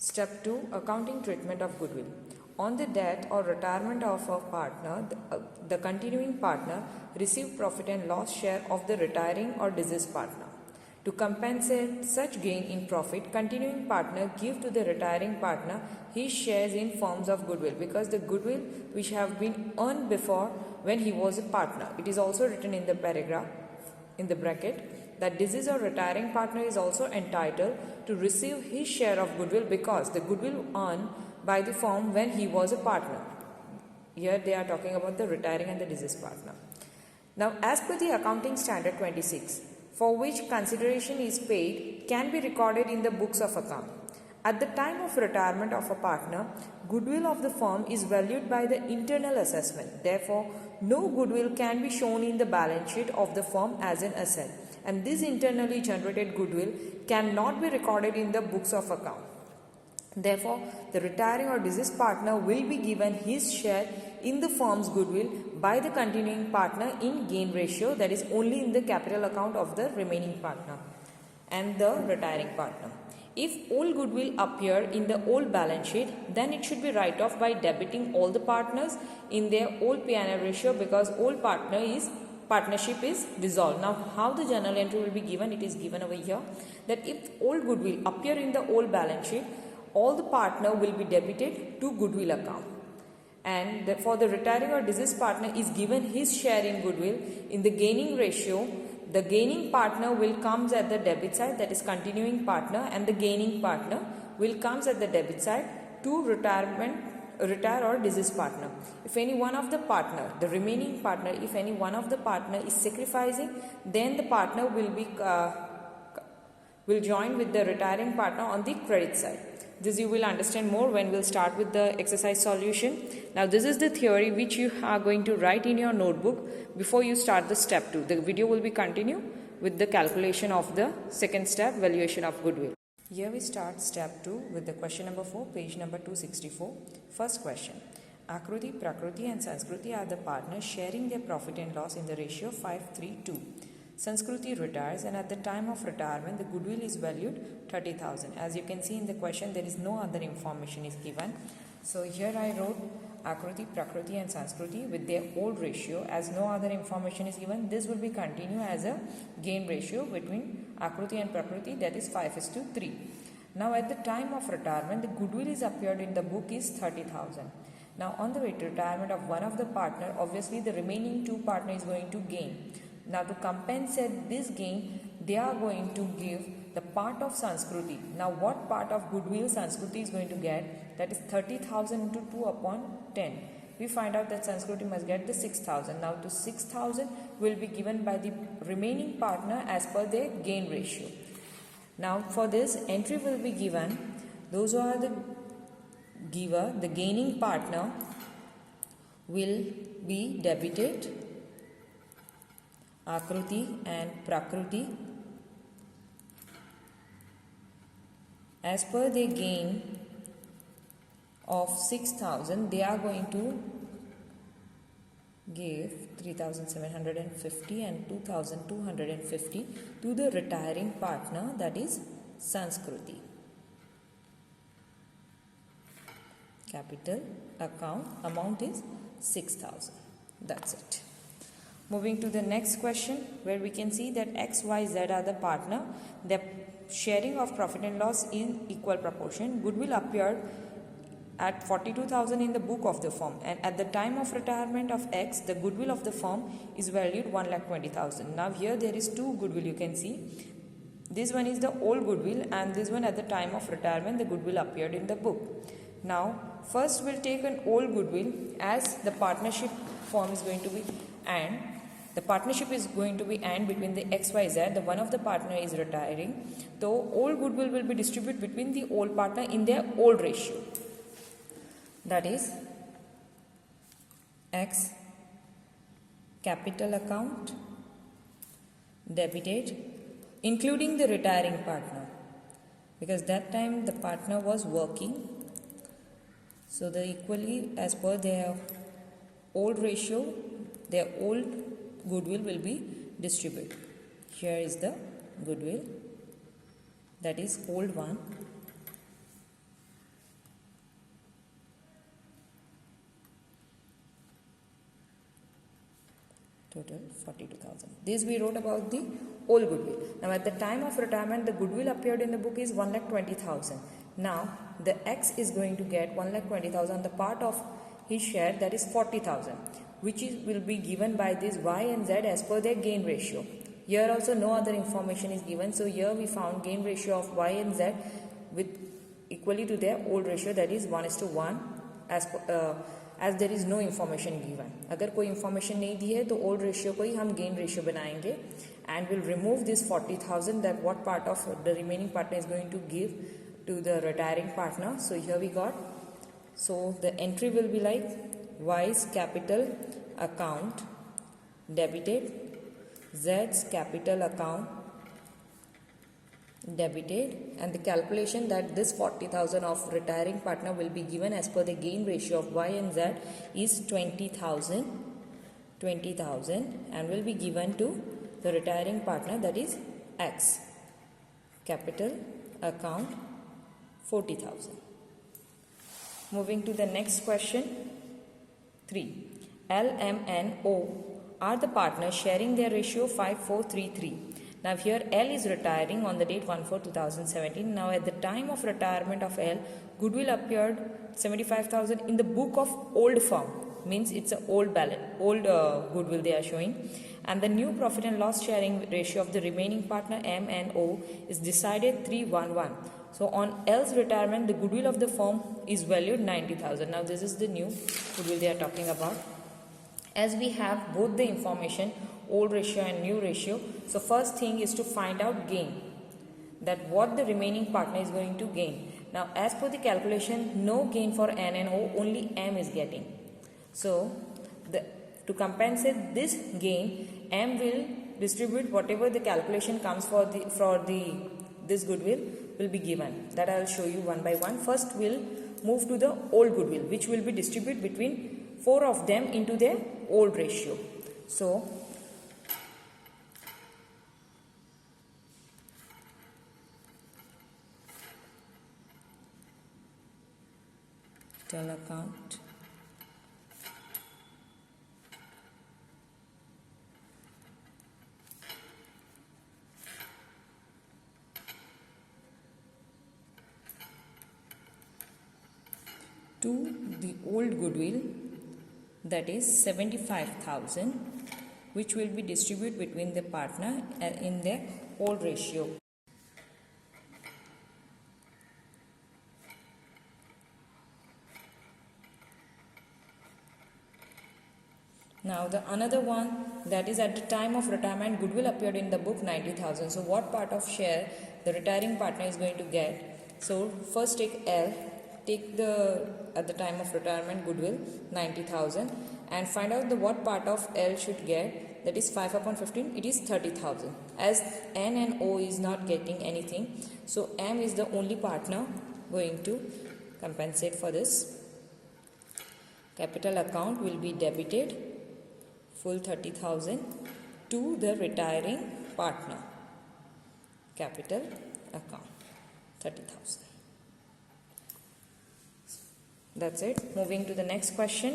Step 2. Accounting treatment of goodwill. On the death or retirement of a partner, the continuing partner receive profit and loss share of the retiring or deceased partner. To compensate such gain in profit, continuing partner give to the retiring partner his shares in forms of goodwill, because the goodwill which have been earned before when he was a partner. It is also written in the paragraph in the bracket that deceased or retiring partner is also entitled to receive his share of goodwill because the goodwill earned by the firm when he was a partner. Here they are talking about the retiring and the deceased partner. Now, as per the accounting standard 26, for which consideration is paid can be recorded in the books of account. At the time of retirement of a partner, goodwill of the firm is valued by the internal assessment. Therefore, no goodwill can be shown in the balance sheet of the firm as an asset, and this internally generated goodwill cannot be recorded in the books of account. Therefore, the retiring or deceased partner will be given his share in the firm's goodwill by the continuing partner in gain ratio, that is only in the capital account of the remaining partner and the retiring partner. If all goodwill appear in the old balance sheet, then it should be write off by debiting all the partners in their old P&L ratio, because old partnership is dissolved. Now, how the journal entry will be given? It is given over here that if old goodwill appear in the old balance sheet, all the partner will be debited to goodwill account. And for the retiring or deceased partner is given his share in goodwill in the gaining ratio. The gaining partner will comes at the debit side, that is continuing partner, and the gaining partner will comes at the debit side to retire or deceased partner. If any one of the partner, the remaining partner, if any one of the partner is sacrificing, then the partner will join with the retiring partner on the credit side. This you will understand more when we'll start with the exercise solution. Now, this is the theory which you are going to write in your notebook before you start the step 2. The video will be continue with the calculation of the second step, valuation of goodwill. Here we start step 2 with the question number 4, page number 264. First question. Akruti, Prakriti and Sanskruti are the partners sharing their profit and loss in the ratio 5:3:2. Sanskruti retires, and at the time of retirement the goodwill is valued 30,000. As you can see in the question, there is no other information is given. So here I wrote Akruti, Prakriti and Sanskruti with their old ratio. As no other information is given, this will be continue as a gain ratio between Akruti and Prakriti, that is 5:3. Now, at the time of retirement, the goodwill is appeared in the book is 30,000. Now, on the way to retirement of one of the partner, obviously the remaining two partner is going to gain. Now, to compensate this gain, they are going to give the part of Sanskruti. Now, what part of goodwill Sanskruti is going to get? That is 30,000 into 2 upon 10. We find out that Sanskruti must get the 6,000. Now, to 6,000 will be given by the remaining partner as per their gain ratio. Now, for this entry will be given, those who are the giver, the gaining partner will be debited Akruti and Prakriti as per their gain of 6,000. They are going to give 3,750 and 2,250 to the retiring partner, that is Sanskruti. Capital account amount is 6,000. That's it. Moving to the next question, where we can see that X, Y, Z are the partner. The sharing of profit and loss in equal proportion. Goodwill appeared at 42,000 in the book of the firm, and at the time of retirement of X, the goodwill of the firm is valued 1,20,000. Now, here there is two goodwill you can see. This one is the old goodwill, and this one at the time of retirement the goodwill appeared in the book. Now, first we'll take an old goodwill, as the partnership form is going to be and. The partnership is going to be and between the XYZ, the one of the partner is retiring. So, old goodwill will be distributed between the old partner in their old ratio. That is X capital account debited, including the retiring partner, because that time the partner was working. So, the equally as per their old ratio, their old goodwill will be distributed. Here is the goodwill, that is old one, total 42,000. This we wrote about the old goodwill. Now at the time of retirement, the goodwill appeared in the book is 1,20,000. Now the X is going to get 1,20,000 on the part of his share, that is 40,000, which will be given by this Y and Z as per their gain ratio. Here also no other information is given, so here we found gain ratio of Y and Z with equally to their old ratio, that is 1:1, as there is no information given. अगर कोई information नहीं दी है तो old ratio को ही हम gain ratio बनाएंगे and will remove this 40,000, that what part of the remaining partner is going to give to the retiring partner. So here we got, so the entry will be like Y's capital account debited, Z's capital account debited, and the calculation that this 40,000 of retiring partner will be given as per the gain ratio of Y and Z is 20,000 and will be given to the retiring partner, that is X, capital account 40,000. Moving to the next question 3. L, M and O are the partners sharing their ratio 5:4:3:3. Now here L is retiring on the date 1/4/2017. Now at the time of retirement of L, goodwill appeared 75,000 in the book of old firm, means it's an old goodwill they are showing, and the new profit and loss sharing ratio of the remaining partner M and O is decided 3:1:1. So on L's retirement, the goodwill of the firm is valued 90,000. Now this is the new goodwill they are talking about. As we have both the information, old ratio and new ratio, so first thing is to find out gain, that what the remaining partner is going to gain. Now as per the calculation, no gain for N and O, only M is getting. So to compensate this gain, M will distribute whatever the calculation comes for this goodwill will be given. That I will show you one by one. First we'll move to the old goodwill, which will be distributed between 4 of them into their old ratio. So total account to the old goodwill, that is 75,000, which will be distributed between the partner in their old ratio. Now the another one, that is at the time of retirement, goodwill appeared in the book 90,000. So what part of share the retiring partner is going to get? So first take L, take the at the time of retirement goodwill 90,000 and find out the what part of L should get, that is 5/15, it is 30,000. As N and O is not getting anything, so M is the only partner going to compensate for this. Capital account will be debited full 30,000 to the retiring partner. Capital account 30,000. That's it. Moving to the next question.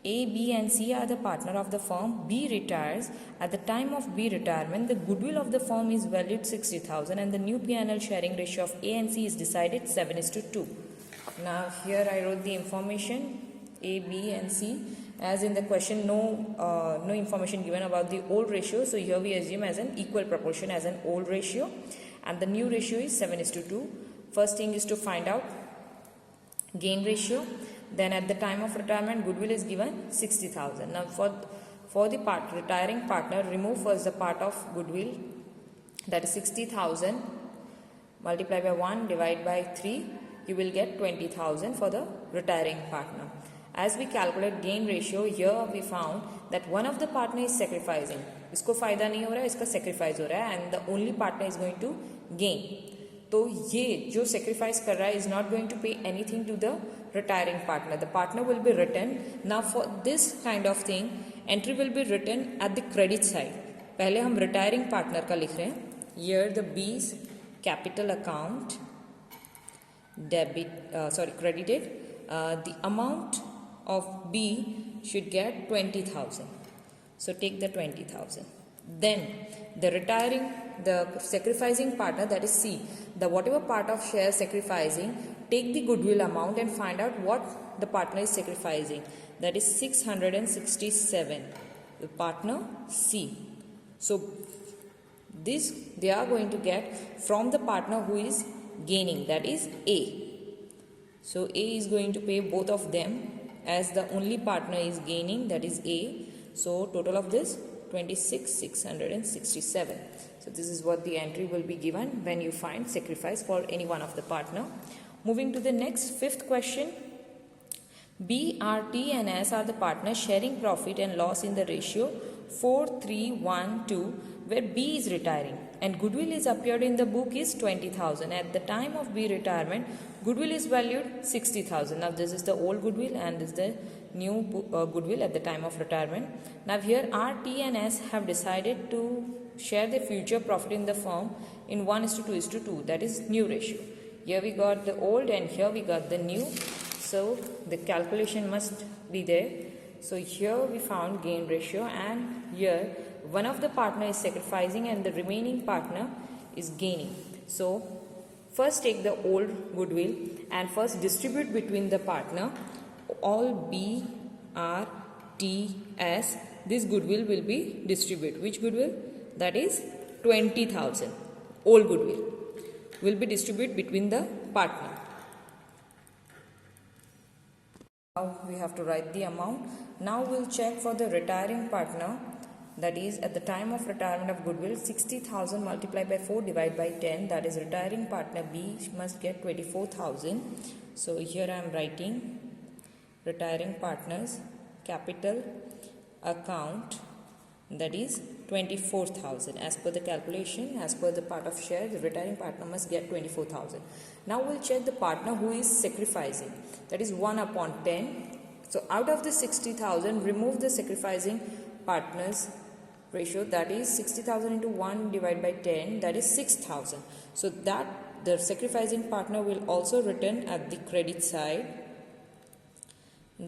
A, B and C are the partner of the firm. B retires. At the time of B retirement, the goodwill of the firm is valued 60,000 and the new P&L sharing ratio of A and C is decided 7:2. Now here I wrote the information A, B and C. As in the question, no information given about the old ratio. So here we assume as an equal proportion as an old ratio, and the new ratio is 7:2. First thing is to find out gain ratio. Then at the time of retirement, goodwill is given 60,000. Now for the retiring partner, remove first the part of goodwill, that is 60,000, multiply by 1, divide by 3, you will get 20,000 for the retiring partner. As we calculate gain ratio, here we found that one of the partner is sacrificing. इसको फायदा नहीं हो रहा है, इसका sacrifice हो रहा है, and the only partner is going to gain. तो ये जो sacrifice कर रहा है is not going to pay anything to the retiring partner. The partner will be written. Now for this kind of thing, entry will be written at the credit side. पहले हम retiring partner का लिख रहे हैं. Here the B's capital account credited. The amount of B should get 20,000. So take the 20,000. Then the sacrificing partner, that is C, the whatever part of share sacrificing, take the goodwill amount and find out what the partner is sacrificing. That is 667. The partner C. So this they are going to get from the partner who is gaining, that is A. So A is going to pay both of them as the only partner is gaining, that is A. So total of this 26,667. So this is what the entry will be given when you find sacrifice for any one of the partner. Moving to the next fifth question. B, R, T and S are the partners sharing profit and loss in the ratio 4:3:1:2, where B is retiring and goodwill is appeared in the book is 20,000. At the time of B retirement, goodwill is valued 60,000. Now this is the old goodwill and this is the new goodwill at the time of retirement. Now here R, T and S have decided to share their future profit in the firm in 1:2:2, that is new ratio. Here we got the old and here we got the new. So the calculation must be there. So here we found gain ratio and here one of the partner is sacrificing and the remaining partner is gaining. So first take the old goodwill and first distribute between the partner. All B, R, T, S, this goodwill will be distributed. Which goodwill? That is 20,000. Old goodwill will be distributed between the partner. Now we have to write the amount. Now we'll check for the retiring partner. That is at the time of retirement of goodwill, 60,000 multiplied by 4 divided by 10. That is retiring partner B must get 24,000. So here I am writing retiring partners capital account, that is 24,000. As per the calculation, as per the part of share, the retiring partner must get 24,000. Now we'll check the partner who is sacrificing. That is 1/10. So out of the 60,000, remove the sacrificing partner's ratio, that is 60,000 into 1 divided by 10, that is 6,000. So that the sacrificing partner will also return at the credit side,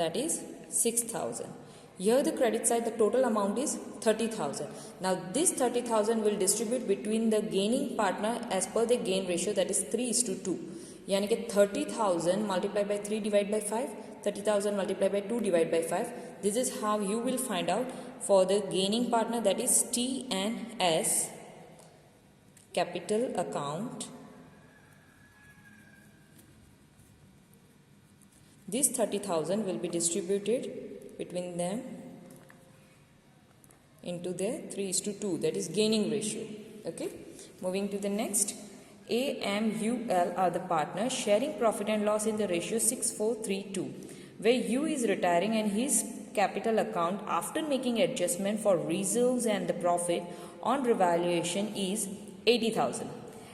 that is 6,000. Here the credit side, the total amount is 30,000. Now this 30,000 will distribute between the gaining partner as per the gain ratio, that is 3:2. Yani कि 30,000 multiplied by 3 divided by 5, 30,000 multiplied by 2 divided by 5. This is how you will find out for the gaining partner, that is T and S, capital account. This 30,000 will be distributed between them into their 3:2, that is gaining ratio. Okay, moving to the next. A, M, U, L are the partners sharing profit and loss in the ratio 6:4:3:2, where U is retiring and his capital account after making adjustment for reserves and the profit on revaluation is 80,000,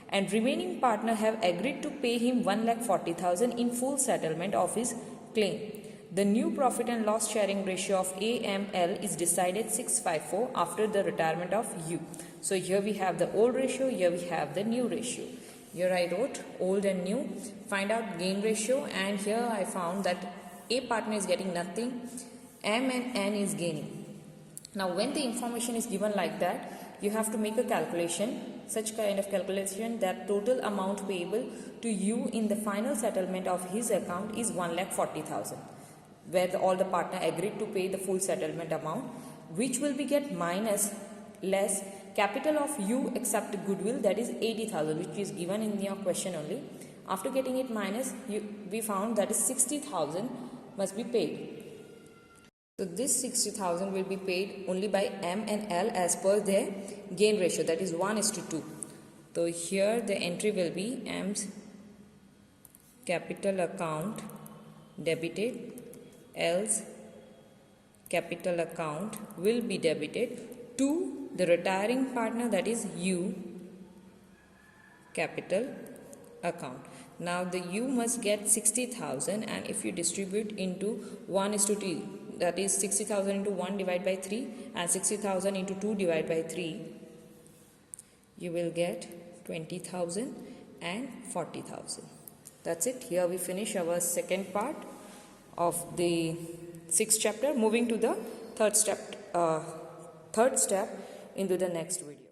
and remaining partner have agreed to pay him 1,40,000 in full settlement of his claim. The new profit and loss sharing ratio of AML is decided 6:5:4 after the retirement of U. So here we have the old ratio, here we have the new ratio. Here I wrote old and new, find out gain ratio, and here I found that A partner is getting nothing, M and N is gaining. Now when the information is given like that, you have to make a calculation, such kind of calculation that total amount payable to U in the final settlement of his account is 1,40,000, where all the partner agreed to pay the full settlement amount, which will be get minus less capital of U except goodwill, that is 80,000, which is given in your question only. After getting it minus, we found that is 60,000 must be paid. So this 60,000 will be paid only by M and L as per their gain ratio, that is 1:2. So here the entry will be M's capital account debited, L's capital account will be debited to the retiring partner, that is U capital account. Now the U must get 60,000, and if you distribute into 1:2, that is 60,000 into 1 divided by 3 and 60,000 into 2 divided by 3, you will get 20,000 and 40,000. That's it. Here we finish our second part of the 6th chapter. Moving to the third third step into the next video.